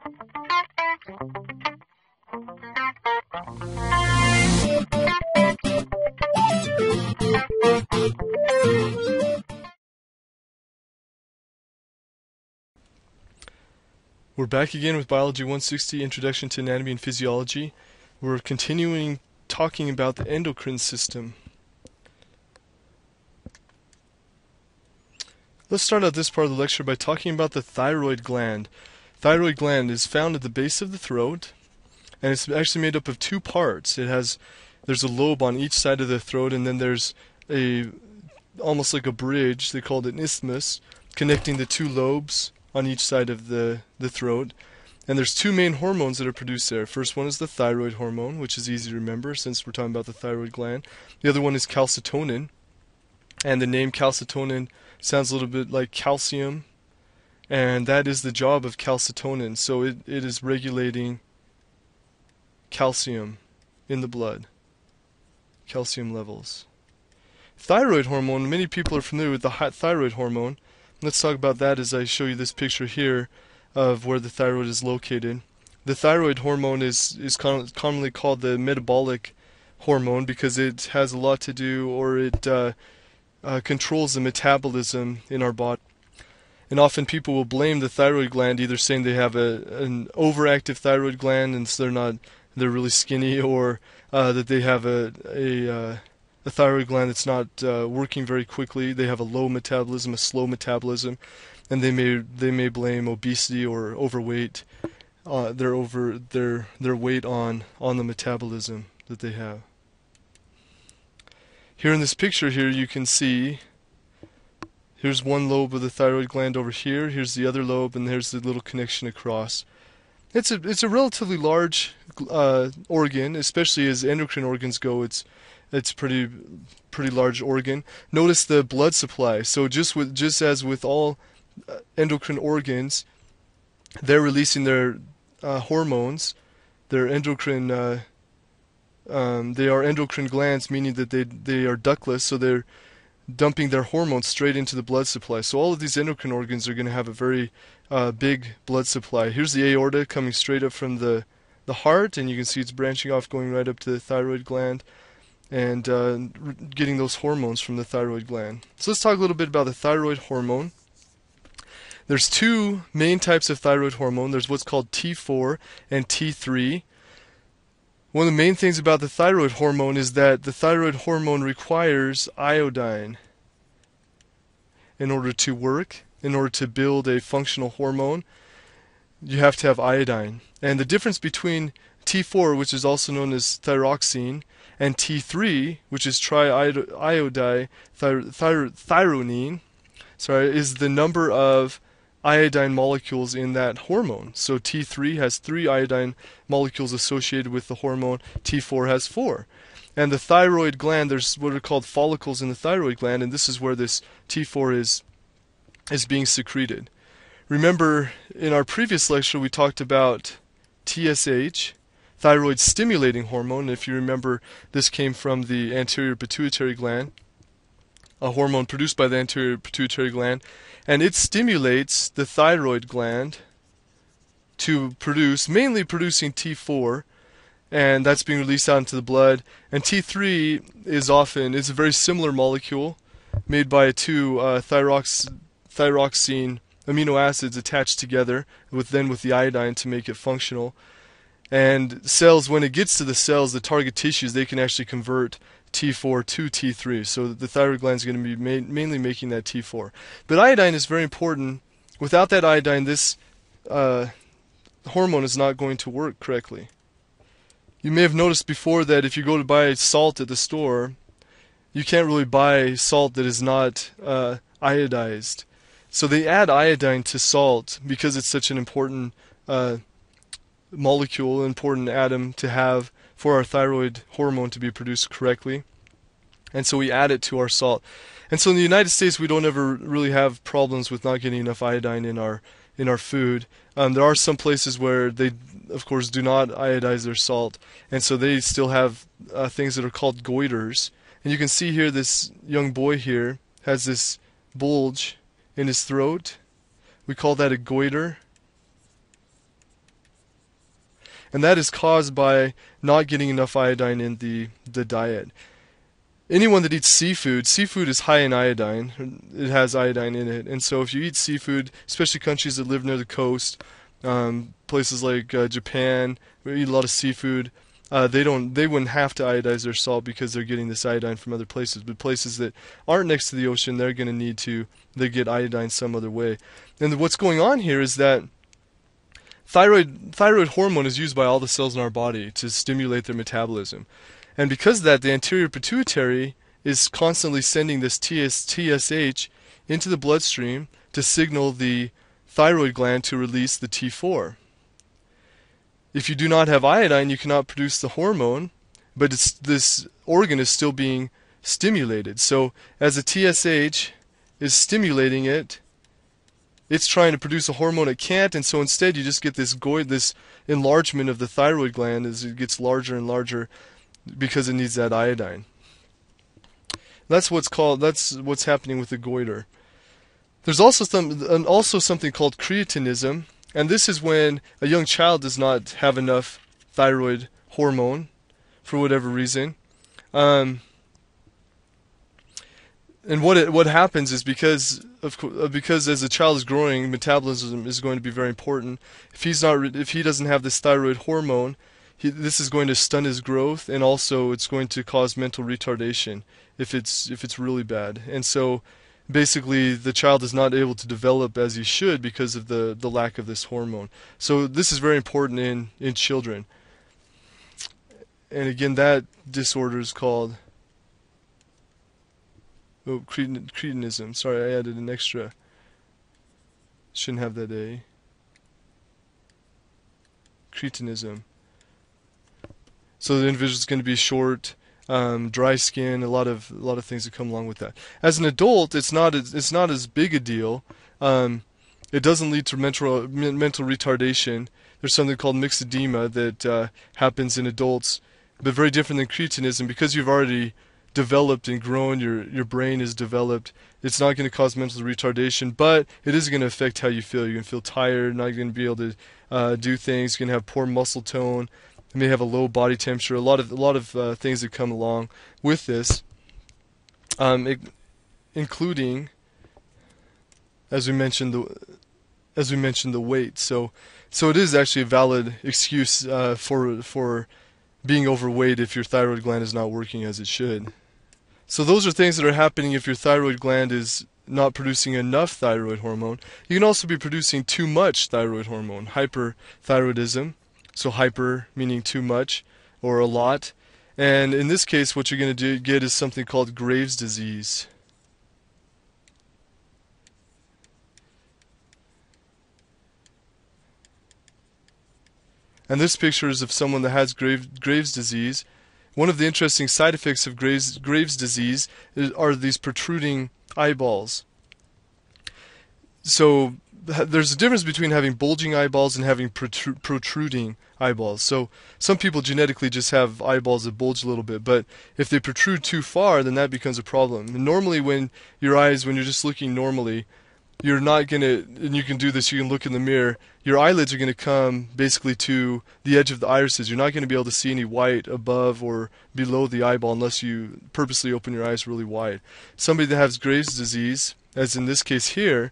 We're back again with Biology 160, Introduction to Anatomy and Physiology. We're continuing talking about the endocrine system. Let's start out this part of the lecture by talking about the thyroid gland. Thyroid gland is found at the base of the throat, and it's actually made up of two parts. There's a lobe on each side of the throat, and then there's almost like a bridge, they called it an isthmus, connecting the two lobes on each side of the throat. And there's two main hormones that are produced there. First one is the thyroid hormone, which is easy to remember since we're talking about the thyroid gland. The other one is calcitonin, and the name calcitonin sounds a little bit like calcium, and that is the job of calcitonin. So it is regulating calcium in the blood, calcium levels. Thyroid hormone, many people are familiar with the thyroid hormone. Let's talk about that as I show you this picture here of where the thyroid is located. The thyroid hormone is commonly called the metabolic hormone because it has a lot to do, or it controls the metabolism in our body. And often people will blame the thyroid gland, either saying they have an overactive thyroid gland and so they're really skinny, or that they have a thyroid gland that's not working very quickly. They have a low metabolism, a slow metabolism, and they may blame obesity or overweight, their weight on the metabolism that they have. Here in this picture here you can see, here's one lobe of the thyroid gland over here, here's the other lobe, and there's the little connection across. It's a relatively large organ, especially as endocrine organs go. It's pretty large organ. Notice the blood supply. So just as with all endocrine organs, they're releasing their hormones. Their endocrine they are endocrine glands, meaning that they are ductless, so they're dumping their hormones straight into the blood supply. So all of these endocrine organs are going to have a very big blood supply. Here's the aorta coming straight up from the heart, and you can see it's branching off, going right up to the thyroid gland, and getting those hormones from the thyroid gland. So let's talk a little bit about the thyroid hormone. There's two main types of thyroid hormone. There's what's called T4 and T3. One of the main things about the thyroid hormone is that the thyroid hormone requires iodine in order to work, in order to build a functional hormone. You have to have iodine. And the difference between T4, which is also known as thyroxine, and T3, which is triiodithyronine, is the number of iodine molecules in that hormone. So T3 has 3 iodine molecules associated with the hormone, T4 has 4. And the thyroid gland, there's what are called follicles in the thyroid gland, and this is where this T4 is being secreted. Remember, in our previous lecture we talked about TSH, thyroid stimulating hormone. If you remember, this came from the anterior pituitary gland, a hormone produced by the anterior pituitary gland, and it stimulates the thyroid gland to produce, mainly producing T4, and that's being released out into the blood. And T3 is a very similar molecule made by two thyroxine amino acids attached together with the iodine to make it functional. And cells, when it gets to the cells, the target tissues, they can actually convert T4 to T3. So the thyroid gland is going to be mainly making that T4. But iodine is very important. Without that iodine, this hormone is not going to work correctly. You may have noticed before that if you go to buy salt at the store, you can't really buy salt that is not iodized. So they add iodine to salt because it's such an important molecule, important atom to have for our thyroid hormone to be produced correctly. And so we add it to our salt. And so in the United States, we don't ever really have problems with not getting enough iodine in our food. There are some places where they, of course, do not iodize their salt, and so they still have things that are called goiters. And you can see here this young boy here has this bulge in his throat. We call that a goiter. and that is caused by not getting enough iodine in the diet. Anyone that eats seafood, seafood is high in iodine. It has iodine in it, and so if you eat seafood, especially countries that live near the coast, places like Japan, where you eat a lot of seafood, they wouldn't have to iodize their salt because they're getting this iodine from other places. But places that aren't next to the ocean, they're going to need to get iodine some other way. And what's going on here is that thyroid hormone is used by all the cells in our body to stimulate their metabolism. And because of that, the anterior pituitary is constantly sending this TSH into the bloodstream to signal the thyroid gland to release the T4. If you do not have iodine, you cannot produce the hormone, but this organ is still being stimulated. So as the TSH is stimulating it, it's trying to produce a hormone it can't, and so instead you just get this enlargement of the thyroid gland as it gets larger and larger because it needs that iodine. That's what's happening with the goiter. There's also something called cretinism, and this is when a young child does not have enough thyroid hormone for whatever reason. And what happens is because as a child is growing, metabolism is going to be very important. If he doesn't have this thyroid hormone, this is going to stunt his growth, and also it's going to cause mental retardation if it's really bad. And so basically the child is not able to develop as he should because of the lack of this hormone. So this is very important in children. And again, that disorder is called cretinism. Sorry, I added an extra. Shouldn't have that A. Cretinism. So the individual is going to be short, dry skin, a lot of things that come along with that. As an adult, it's not as big a deal. It doesn't lead to mental retardation. There's something called mixed edema that happens in adults, but very different than cretinism because you've already developed and grown. Your brain is developed. It's not going to cause mental retardation, but it is going to affect how you feel. You're going to feel tired, not going to be able to do things. You're going to have poor muscle tone. You may have a low body temperature. A lot of things that come along with this, including, as we mentioned, the weight. So it is actually a valid excuse for being overweight if your thyroid gland is not working as it should. So those are things that are happening if your thyroid gland is not producing enough thyroid hormone. You can also be producing too much thyroid hormone, hyperthyroidism. So hyper meaning too much or a lot. And in this case, what you're going to get is something called Graves' disease. And this picture is of someone that has Graves' disease. One of the interesting side effects of Graves' disease are these protruding eyeballs. So there's a difference between having bulging eyeballs and having protruding eyeballs. So some people genetically just have eyeballs that bulge a little bit, but if they protrude too far, then that becomes a problem. And normally when you're just looking normally, you're not going to, and you can do this, you can look in the mirror, your eyelids are going to come basically to the edge of the irises. You're not going to be able to see any white above or below the eyeball unless you purposely open your eyes really wide. Somebody that has Graves' disease, as in this case here,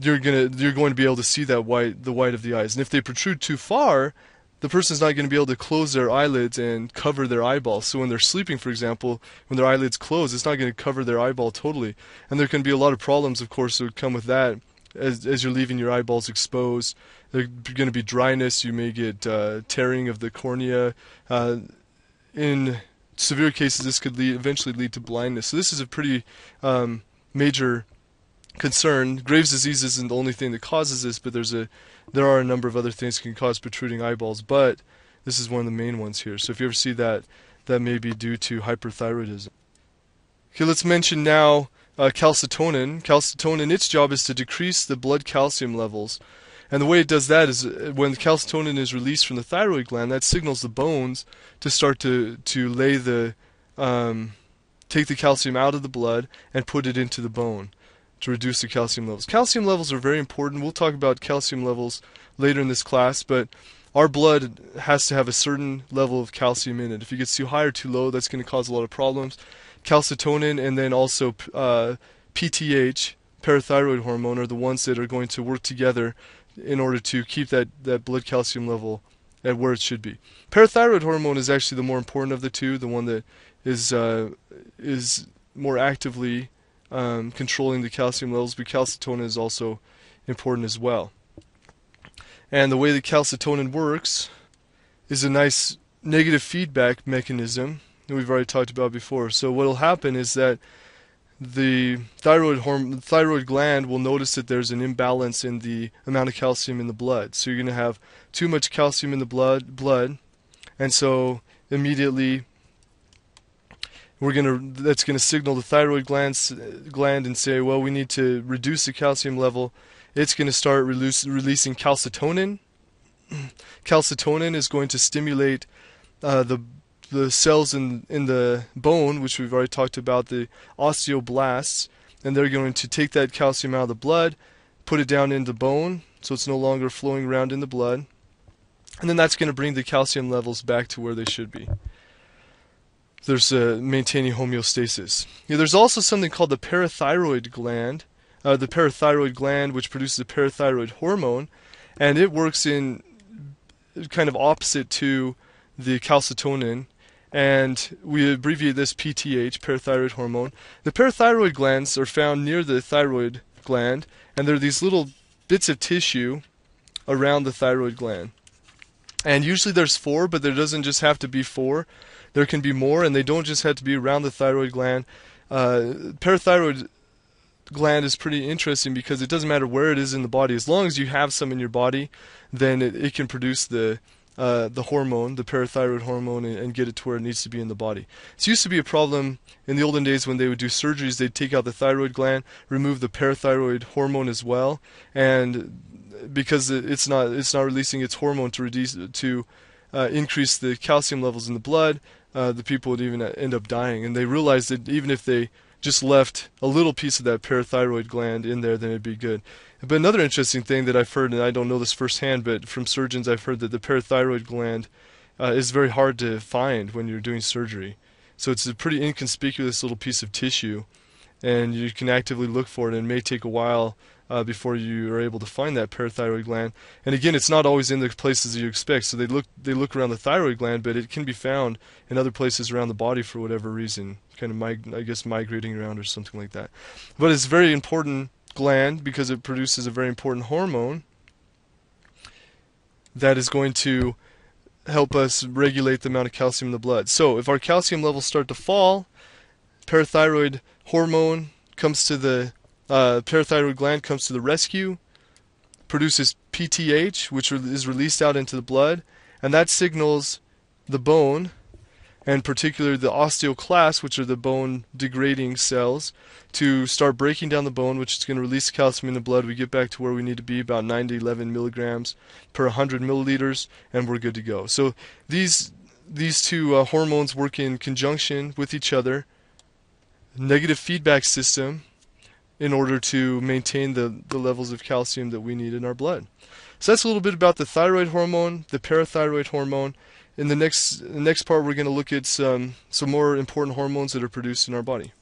you're going to be able to see the white of the eyes. And if they protrude too far, the person's not going to be able to close their eyelids and cover their eyeball. So when they're sleeping, for example, when their eyelids close, it's not going to cover their eyeball totally. And there can be a lot of problems, of course, that would come with that as you're leaving your eyeballs exposed. There's going to be dryness. You may get tearing of the cornea. In severe cases, this could eventually lead to blindness. So this is a pretty major concern. Graves' disease isn't the only thing that causes this, but there are a number of other things that can cause protruding eyeballs, but this is one of the main ones here. So if you ever see that, that may be due to hyperthyroidism. Okay, let's mention now calcitonin. Calcitonin, its job is to decrease the blood calcium levels. And the way it does that is when calcitonin is released from the thyroid gland, that signals the bones to start to lay take the calcium out of the blood and put it into the bone to reduce the calcium levels. Calcium levels are very important. We'll talk about calcium levels later in this class, but our blood has to have a certain level of calcium in it. If it gets too high or too low, that's going to cause a lot of problems. Calcitonin and then also PTH, parathyroid hormone, are the ones that are going to work together in order to keep that blood calcium level at where it should be. Parathyroid hormone is actually the more important of the two, the one that is more actively controlling the calcium levels, but calcitonin is also important as well. And the way that calcitonin works is a nice negative feedback mechanism that we've already talked about before. So what will happen is that the thyroid gland will notice that there's an imbalance in the amount of calcium in the blood. So you're going to have too much calcium in the blood, and so immediately that's going to signal the thyroid gland and say, well, we need to reduce the calcium level. It's going to start releasing calcitonin. Calcitonin is going to stimulate the cells in the bone, which we've already talked about, the osteoblasts, and they're going to take that calcium out of the blood, put it down in the bone, so it's no longer flowing around in the blood, and then that's going to bring the calcium levels back to where they should be. There's maintaining homeostasis. There's also something called the parathyroid gland, which produces the parathyroid hormone, and it works in kind of opposite to the calcitonin, and we abbreviate this PTH, parathyroid hormone. The parathyroid glands are found near the thyroid gland, and they're these little bits of tissue around the thyroid gland. And usually there's 4, but there doesn't just have to be 4. There can be more, and they don't just have to be around the thyroid gland. Parathyroid gland is pretty interesting because it doesn't matter where it is in the body. As long as you have some in your body, then it can produce the hormone, the parathyroid hormone, and get it to where it needs to be in the body. It used to be a problem in the olden days when they would do surgeries. They'd take out the thyroid gland, remove the parathyroid hormone as well, and because it's not releasing its hormone to increase the calcium levels in the blood, the people would even end up dying. And they realized that even if they just left a little piece of that parathyroid gland in there, then it'd be good. But another interesting thing that I've heard, and I don't know this firsthand, but from surgeons I've heard that the parathyroid gland is very hard to find when you're doing surgery. So it's a pretty inconspicuous little piece of tissue, and you can actively look for it, and it may take a while before you are able to find that parathyroid gland. And again, it's not always in the places that you expect. So they look around the thyroid gland, but it can be found in other places around the body for whatever reason, kind of migrating around or something like that. But it's a very important gland because it produces a very important hormone that is going to help us regulate the amount of calcium in the blood. So if our calcium levels start to fall, parathyroid hormone comes to the parathyroid gland comes to the rescue, produces PTH, which is released out into the blood, and that signals the bone, and particularly the osteoclasts, which are the bone degrading cells, to start breaking down the bone, which is going to release calcium in the blood. We get back to where we need to be, about 9 to 11 milligrams per 100 milliliters, and we're good to go. So these two hormones work in conjunction with each other, negative feedback system, in order to maintain the levels of calcium that we need in our blood. So that's a little bit about the thyroid hormone, the parathyroid hormone. In the next part, we're going to look at some more important hormones that are produced in our body.